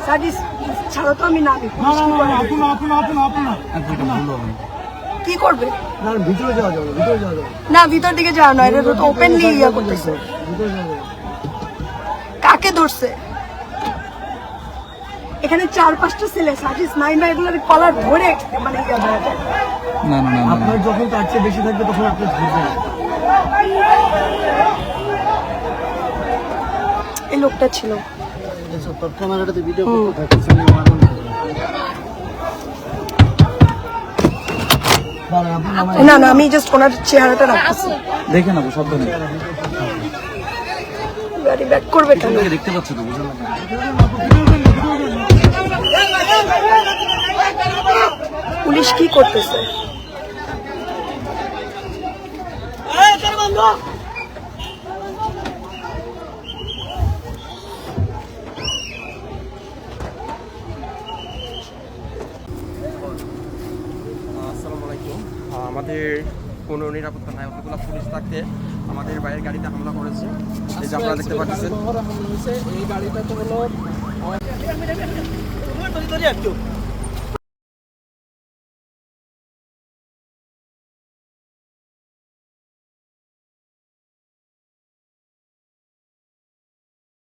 Service ছাড়া তো আমি নামি। কি করবে? না ভিতরে যাওয়া যাবে, ভিতরে যাওয়া যাবে না, ভিতর দিকে যাওয়া নয়, এটা তো ওপেনলি ইয়া করতেছে। ভিতরে যাওয়া যাবে। কাকে ধরছে? এখানে 4-5টা ছেলে সার্ভিস নাই না, এগুলোর কলার ধরে মানে ইয়া দেওয়া যায়। না না না না আপনার যখন তার চেয়ে বেশি থাকবে তখন আপনি ধরবেন। এই লোকটা ছিল। তোর ক্যামেরাটাতে ভিডিও করতে থাকছে। না না, আমি জাস্ট ওনার চেহারাটা রাখতেছি। দেখে না সাবধানে গাড়ি ব্যাক করবে কেন? দেখতে পাচ্ছ তো বুঝলাম না। পুলিশ কি করতেছে? আসসালামু আলাইকুম। আমাদের কোনো নিরাপত্তা নাই, অতগুলো পুলিশ থাকতে আমাদের বাইরের গাড়িতে হামলা করেছে। এই যে আপনারা দেখতে পাচ্ছেন, এই গাড়িটা তো হলো